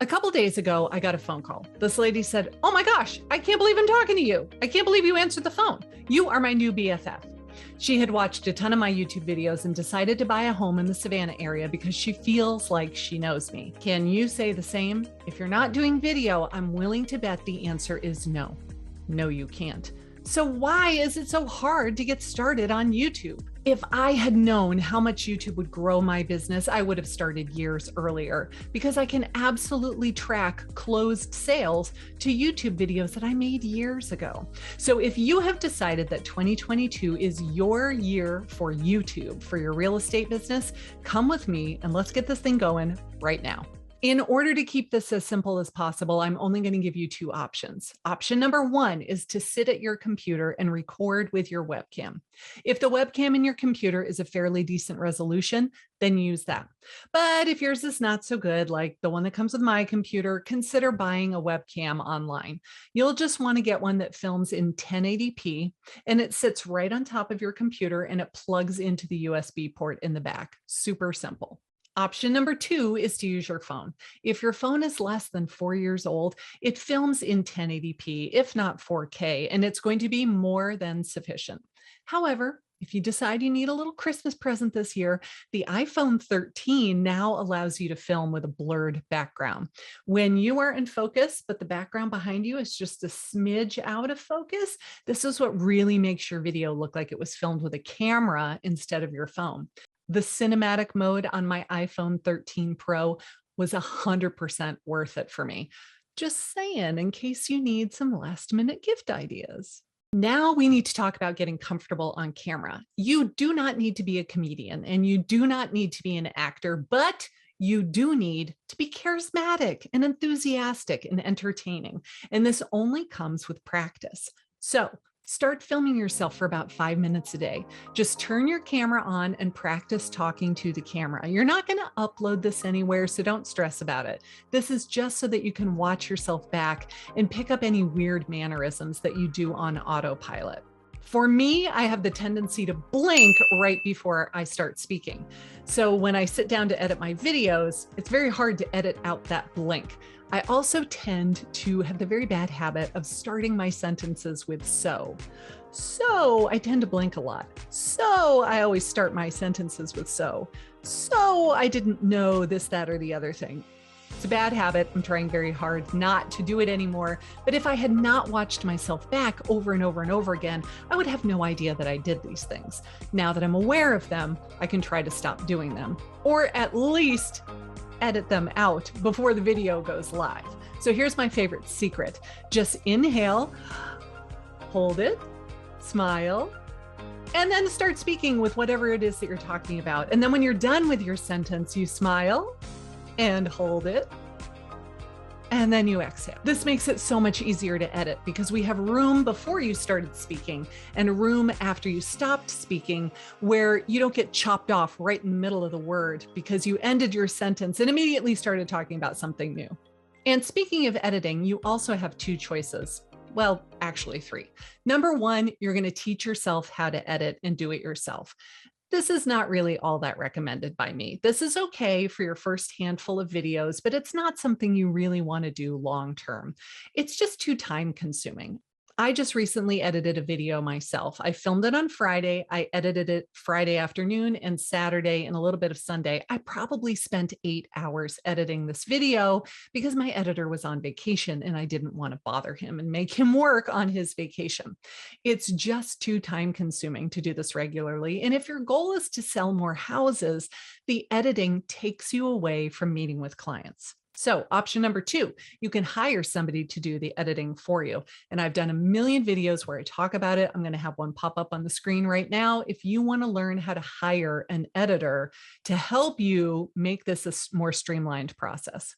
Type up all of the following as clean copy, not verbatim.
A couple days ago, I got a phone call. This lady said, "Oh my gosh, I can't believe I'm talking to you. I can't believe you answered the phone. You are my new BFF." She had watched a ton of my YouTube videos and decided to buy a home in the Savannah area because she feels like she knows me. Can you say the same? If you're not doing video, I'm willing to bet the answer is no. No, you can't. So why is it so hard to get started on YouTube? If I had known how much YouTube would grow my business, I would have started years earlier because I can absolutely track closed sales to YouTube videos that I made years ago. So if you have decided that 2022 is your year for YouTube, for your real estate business, come with me and let's get this thing going right now. In order to keep this as simple as possible, I'm only going to give you two options. Option number one is to sit at your computer and record with your webcam. If the webcam in your computer is a fairly decent resolution, then use that. But if yours is not so good, like the one that comes with my computer, consider buying a webcam online. You'll just want to get one that films in 1080p and it sits right on top of your computer and it plugs into the USB port in the back. Super simple. Option number two is to use your phone. If your phone is less than 4 years old, it films in 1080p, if not 4K, and it's going to be more than sufficient. However, if you decide you need a little Christmas present this year, the iPhone 13 now allows you to film with a blurred background. When you are in focus, but the background behind you is just a smidge out of focus, this is what really makes your video look like it was filmed with a camera instead of your phone. The cinematic mode on my iPhone 13 Pro was 100% worth it for me. Just saying, in case you need some last minute gift ideas. Now we need to talk about getting comfortable on camera. You do not need to be a comedian and you do not need to be an actor, but you do need to be charismatic and enthusiastic and entertaining. And this only comes with practice. So start filming yourself for about 5 minutes a day. Just turn your camera on and practice talking to the camera. You're not going to upload this anywhere, so don't stress about it. This is just so that you can watch yourself back and pick up any weird mannerisms that you do on autopilot. For me, I have the tendency to blink right before I start speaking. So when I sit down to edit my videos, it's very hard to edit out that blink. I also tend to have the very bad habit of starting my sentences with so. So I tend to blink a lot. So I always start my sentences with so. So I didn't know this, that, or the other thing. It's a bad habit. I'm trying very hard not to do it anymore. But if I had not watched myself back over and over and over again, I would have no idea that I did these things. Now that I'm aware of them, I can try to stop doing them, or at least edit them out before the video goes live. So here's my favorite secret. Just inhale, hold it, smile, and then start speaking with whatever it is that you're talking about. And then when you're done with your sentence, you smile and hold it, and then you exhale. This makes it so much easier to edit because we have room before you started speaking and room after you stopped speaking where you don't get chopped off right in the middle of the word because you ended your sentence and immediately started talking about something new. And speaking of editing, you also have two choices. Well, actually three. Number one, you're going to teach yourself how to edit and do it yourself. This is not really all that recommended by me. This is okay for your first handful of videos, but it's not something you really want to do long term. It's just too time consuming. I just recently edited a video myself. I filmed it on Friday. I edited it Friday afternoon and Saturday and a little bit of Sunday. I probably spent 8 hours editing this video because my editor was on vacation and I didn't want to bother him and make him work on his vacation. It's just too time consuming to do this regularly. And if your goal is to sell more houses, the editing takes you away from meeting with clients. So option number two, you can hire somebody to do the editing for you. And I've done a million videos where I talk about it. I'm going to have one pop up on the screen right now. If you want to learn how to hire an editor to help you make this a more streamlined process.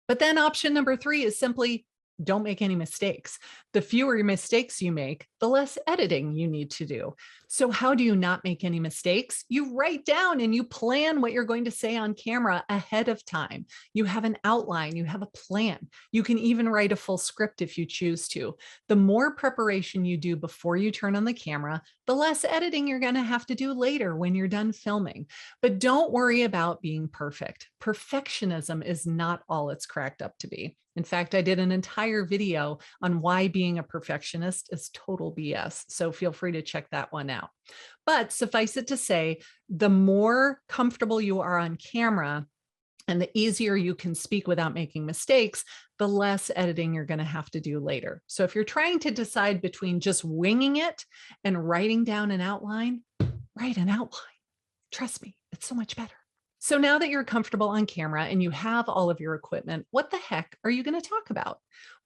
But then option number three is simply don't make any mistakes. The fewer mistakes you make, the less editing you need to do. So how do you not make any mistakes? You write down and you plan what you're going to say on camera ahead of time. You have an outline, you have a plan. You can even write a full script if you choose to. The more preparation you do before you turn on the camera, the less editing you're going to have to do later when you're done filming. But don't worry about being perfect. Perfectionism is not all it's cracked up to be. In fact, I did an entire video on why being a perfectionist is total BS. So feel free to check that one out. But suffice it to say, the more comfortable you are on camera and the easier you can speak without making mistakes, the less editing you're going to have to do later. So if you're trying to decide between just winging it and writing down an outline, write an outline. Trust me, it's so much better. So now that you're comfortable on camera and you have all of your equipment, what the heck are you going to talk about?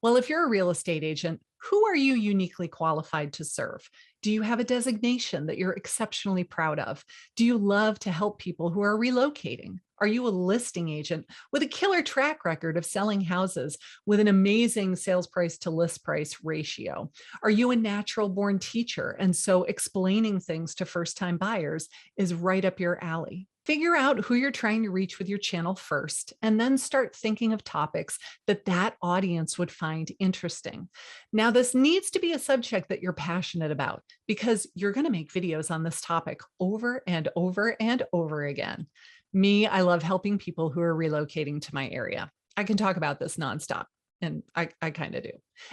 Well, if you're a real estate agent, who are you uniquely qualified to serve? Do you have a designation that you're exceptionally proud of? Do you love to help people who are relocating? Are you a listing agent with a killer track record of selling houses with an amazing sales price to list price ratio? Are you a natural born teacher? And so explaining things to first-time buyers is right up your alley. Figure out who you're trying to reach with your channel first, and then start thinking of topics that audience would find interesting. Now, this needs to be a subject that you're passionate about because you're going to make videos on this topic over and over and over again. Me, I love helping people who are relocating to my area. I can talk about this nonstop. And I kind of do.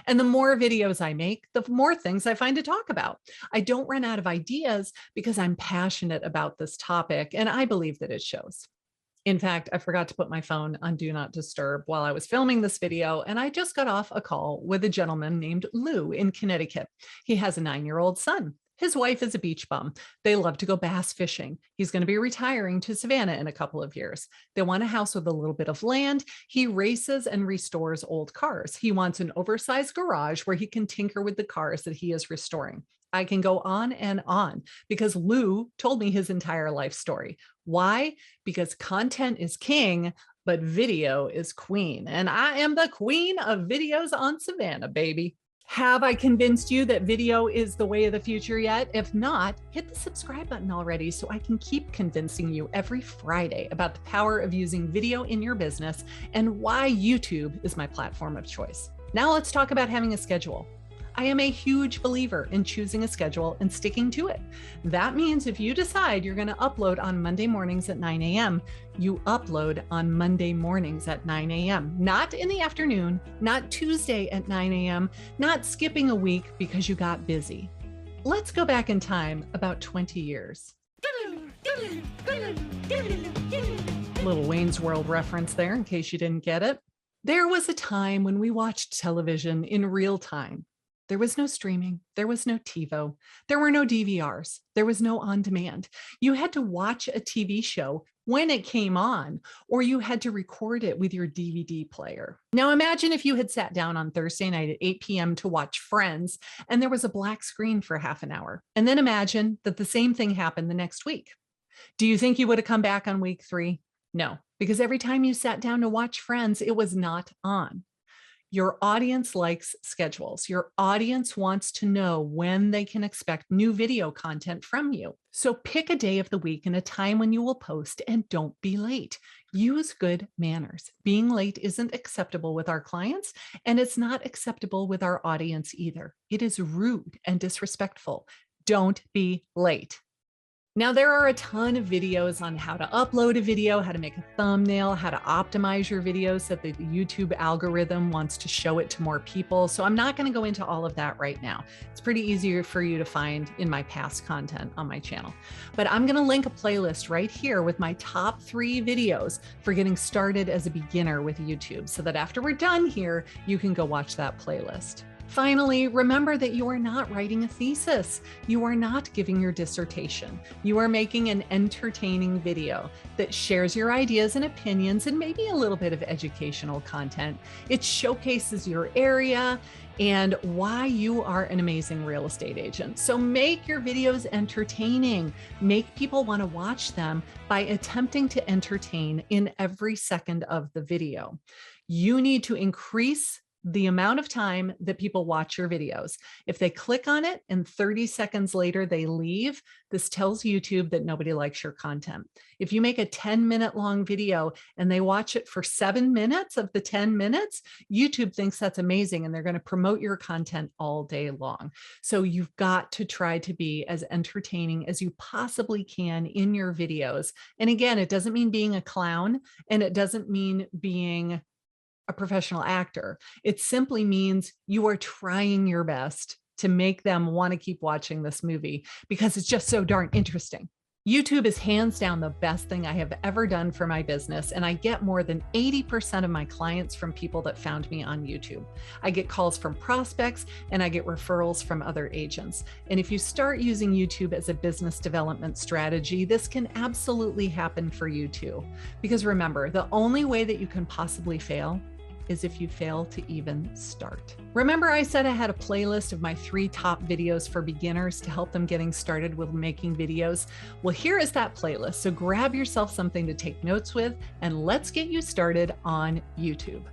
And the more videos I make, the more things I find to talk about. I don't run out of ideas because I'm passionate about this topic, and I believe that it shows. In fact, I forgot to put my phone on Do Not Disturb while I was filming this video, and I just got off a call with a gentleman named Lou in Connecticut. He has a 9-year-old son. His wife is a beach bum. They love to go bass fishing. He's going to be retiring to Savannah in a couple of years. They want a house with a little bit of land. He races and restores old cars. He wants an oversized garage where he can tinker with the cars that he is restoring. I can go on and on because Lou told me his entire life story. Why? Because content is king, but video is queen. And I am the queen of videos on Savannah, baby. Have I convinced you that video is the way of the future yet? If not, hit the subscribe button already so I can keep convincing you every Friday about the power of using video in your business and why YouTube is my platform of choice. Now let's talk about having a schedule. I am a huge believer in choosing a schedule and sticking to it. That means if you decide you're going to upload on Monday mornings at 9 a.m., you upload on Monday mornings at 9 a.m., not in the afternoon, not Tuesday at 9 a.m., not skipping a week because you got busy. Let's go back in time about 20 years. Little Wayne's World reference there in case you didn't get it. There was a time when we watched television in real time. There was no streaming. There was no TiVo. There were no DVRs. There was no on-demand. You had to watch a TV show when it came on, or you had to record it with your DVD player. Now imagine if you had sat down on Thursday night at 8 p.m. to watch Friends, and there was a black screen for half an hour. And then imagine that the same thing happened the next week. Do you think you would have come back on week 3? No, because every time you sat down to watch Friends, it was not on. Your audience likes schedules. Your audience wants to know when they can expect new video content from you. So pick a day of the week and a time when you will post, and don't be late. Use good manners. Being late isn't acceptable with our clients, and it's not acceptable with our audience either. It is rude and disrespectful. Don't be late. Now, there are a ton of videos on how to upload a video, how to make a thumbnail, how to optimize your video so that the YouTube algorithm wants to show it to more people. So I'm not going to go into all of that right now. It's pretty easy for you to find in my past content on my channel. But I'm going to link a playlist right here with my top 3 videos for getting started as a beginner with YouTube so that after we're done here, you can go watch that playlist. Finally, remember that you are not writing a thesis. You are not giving your dissertation. You are making an entertaining video that shares your ideas and opinions and maybe a little bit of educational content. It showcases your area and why you are an amazing real estate agent. So make your videos entertaining. Make people want to watch them by attempting to entertain in every second of the video. You need to increase the amount of time that people watch your videos. If they click on it and 30 seconds later they leave, this tells YouTube that nobody likes your content. If you make a 10-minute long video and they watch it for 7 minutes of the 10 minutes, YouTube thinks that's amazing and they're going to promote your content all day long. So you've got to try to be as entertaining as you possibly can in your videos. And again, it doesn't mean being a clown, and it doesn't mean being a professional actor. It simply means you are trying your best to make them want to keep watching this movie because it's just so darn interesting. YouTube is hands down the best thing I have ever done for my business, and I get more than 80% of my clients from people that found me on YouTube. I get calls from prospects and I get referrals from other agents. And if you start using YouTube as a business development strategy, this can absolutely happen for you too. Because remember, the only way that you can possibly fail is if you fail to even start. Remember, I said I had a playlist of my 3 top videos for beginners to help them getting started with making videos. Well, here is that playlist. So grab yourself something to take notes with, and let's get you started on YouTube.